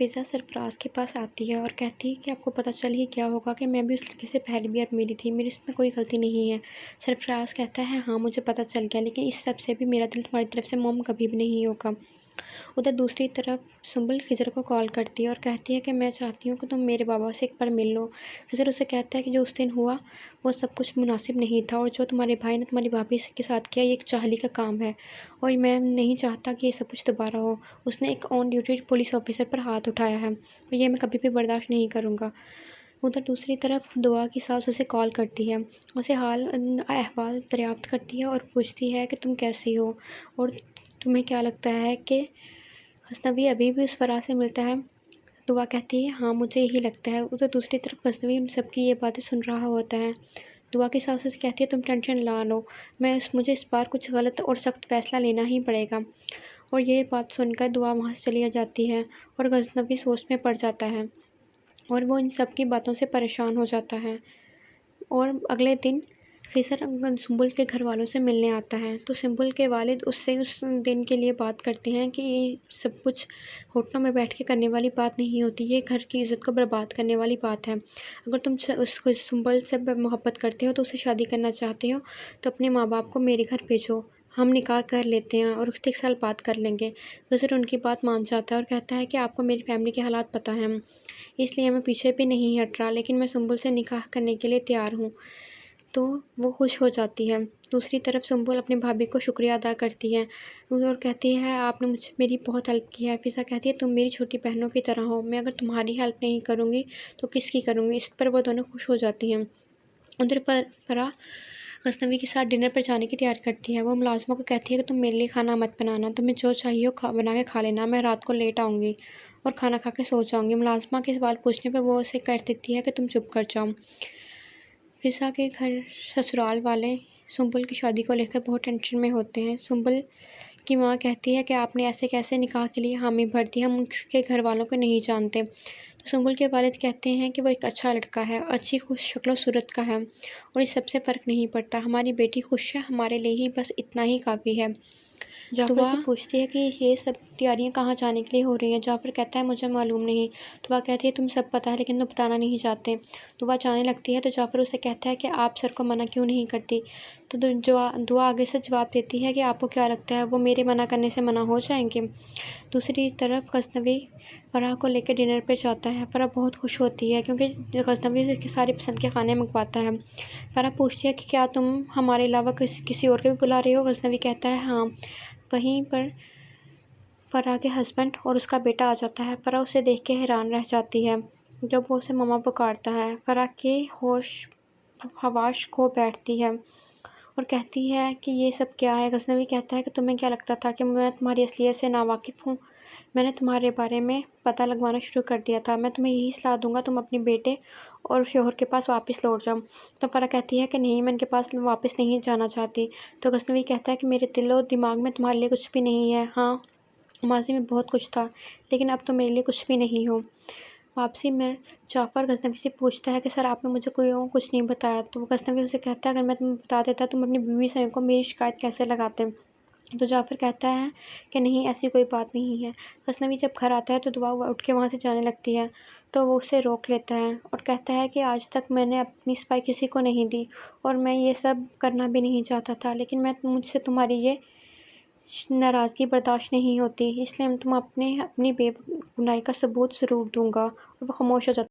फ़िज़ा सरफ़राज़ के पास आती है और कहती है कि आपको पता चल ही क्या होगा कि मैं भी उस लड़के से पहली बार मिली थी, मेरी उसमें कोई गलती नहीं है। सरफ़राज़ कहता है हाँ मुझे पता चल गया, लेकिन इस सब से भी मेरा दिल तुम्हारी तरफ से मोम कभी भी नहीं होगा। उधर दूसरी तरफ सुंबल खिज़र को कॉल करती है और कहती है कि मैं चाहती हूँ कि तुम मेरे बाबा से एक बार मिल लो। खिज़र उसे कहता है कि जो उस दिन हुआ वो सब कुछ मुनासिब नहीं था, और जो तुम्हारे भाई ने तुम्हारी भाभी के साथ किया ये एक चाहली का काम है, और मैं नहीं चाहता कि ये सब कुछ दोबारा हो। उसने एक ऑन ड्यूटी पुलिस ऑफिसर पर हाथ उठाया है और ये मैं कभी भी बर्दाश्त नहीं करूँगा। उधर दूसरी तरफ दुआ की सास उसे कॉल करती है, उसे हाल अहवाल दरियाफ्त करती है और पूछती है कि तुम कैसी हो और तुम्हें क्या लगता है कि गज़नवी अभी भी उस फ़राज से मिलता है। दुआ कहती है हाँ मुझे यही लगता है। उधर दूसरी तरफ गज़नवी उन सबकी ये बातें सुन रहा होता है। दुआ की सास उसे कहती है तुम टेंशन ना लो, मुझे इस बार कुछ गलत और सख्त फ़ैसला लेना ही पड़ेगा। और ये बात सुनकर दुआ वहाँ से चली जाती है और गज़नवी सोच में पड़ जाता है और वो इन सब की बातों से परेशान हो जाता है। और अगले दिन खिज़र सुंबुल के घर वालों से मिलने आता है, तो सुंबुल के वालिद उससे उस दिन के लिए बात करते हैं कि ये सब कुछ होटलों में बैठ के करने वाली बात नहीं होती, ये घर की इज़्ज़त को बर्बाद करने वाली बात है। अगर तुम उसको सुंबुल से मोहब्बत करते हो, तो उससे शादी करना चाहते हो, तो अपने माँ बाप को मेरे घर भेजो, हम निकाह कर लेते हैं और उससे 1 साल बात कर लेंगे। खिज़र उनकी बात मान जाता है और कहता है कि आपको मेरी फैमिली के हालात पता हैं, इसलिए मैं पीछे भी नहीं हट रहा, लेकिन मैं सुंबुल से निकाह करने के लिए तैयार हूँ। तो वो खुश हो जाती है। दूसरी तरफ सुंबुल अपनी भाभी को शुक्रिया अदा करती है और कहती है आपने मुझे मेरी बहुत हेल्प की है। फ़िज़ा कहती है तुम मेरी छोटी बहनों की तरह हो, मैं अगर तुम्हारी हेल्प नहीं करूँगी तो किसकी करूँगी। इस पर वो दोनों खुश हो जाती हैं। उधर पर फ़राह गज़नवी के साथ डिनर पर जाने की तैयारी करती है। वो मुलाज़िमों को कहती है कि तुम मेरे लिए खाना मत बनाना, तुम्हें जो चाहिए हो बना के खा लेना, मैं रात को लेट आऊँगी और खाना खा के सो जाऊँगी। मुलाज़िमा के सवाल पूछने पर वो उसे कह देती है कि तुम चुप कर जाओ। फ़िज़ा के घर ससुराल वाले सुंबुल की शादी को लेकर बहुत टेंशन में होते हैं। सुंबुल की माँ कहती है कि आपने ऐसे कैसे निकाह के लिए हामी भर दी, हम उसके घर वालों को नहीं जानते। तो सुंबुल के वालिद कहते हैं कि वो एक अच्छा लड़का है, अच्छी खुश शक्लो सूरत का है और इस सबसे फ़र्क नहीं पड़ता, हमारी बेटी खुश है, हमारे लिए ही बस इतना ही काफ़ी है। जाफ़र से पूछती है कि ये सब तैयारियां कहाँ जाने के लिए हो रही हैं। जाफ़र कहता है मुझे मालूम नहीं। दुआ कहती है तुम सब पता है लेकिन तुम बताना नहीं चाहते। दुआ जाने लगती है तो जाफ़र उसे कहता है कि आप सर को मना क्यों नहीं करती। तो दुआ आगे से जवाब देती है कि आपको क्या लगता है वो मेरे मना करने से मना हो जाएंगे। दूसरी तरफ गज़नवी फ़राह को लेकर डिनर पर जाता है। फ़राह बहुत खुश होती है क्योंकि गज़नवी उसकी सारी पसंद के खाने मंगवाता है। फ़राह पूछती है कि क्या तुम हमारे अलावा किसी और को भी बुला रही हो। गज़नवी कहता है हाँ। वहीं पर फ़राह के हस्बैंड और उसका बेटा आ जाता है। फ़राह उसे देख के हैरान रह जाती है जब वो उसे मम्मा पुकारता है। फ़राह के होश हवाश खो बैठती है और कहती है कि ये सब क्या है। गज़नवी कहता है कि तुम्हें क्या लगता था कि मैं तुम्हारी असलियत से नावाकिफ़ हूँ। मैंने तुम्हारे बारे में पता लगवाना शुरू कर दिया था। मैं तुम्हें यही सलाह दूंगा तुम अपने बेटे और शौहर के पास वापस लौट जाओ। तो फ़राह कहती है कि नहीं मैं इनके पास वापस नहीं जाना चाहती। तो गज़नवी कहता है कि मेरे दिल और दिमाग में तुम्हारे लिए कुछ भी नहीं है। हाँ माज़ी में बहुत कुछ था लेकिन अब तो मेरे लिए कुछ भी नहीं हो। वापसी में जाफ़र गज़नवी से पूछता है कि सर आपने मुझे कोई और कुछ नहीं बताया। तो गज़नवी उसे कहता है अगर मैं तुम्हें बता देता तुम अपनी बीवी से को मेरी शिकायत कैसे लगाते। तो जाफ़र कहता है कि नहीं ऐसी कोई बात नहीं है। गज़नवी जब घर आता है तो दुआ उठ के वहाँ से जाने लगती है तो वो उसे रोक लेता है और कहता है कि आज तक मैंने अपनी सफाई किसी को नहीं दी और मैं ये सब करना भी नहीं चाहता था, लेकिन मुझसे तुम्हारी ये नाराज़गी बर्दाश्त नहीं होती, इसलिए तुम अपनी बेगुनाही का सबूत ज़रूर दूंगा। और वो खामोश हो जाता है।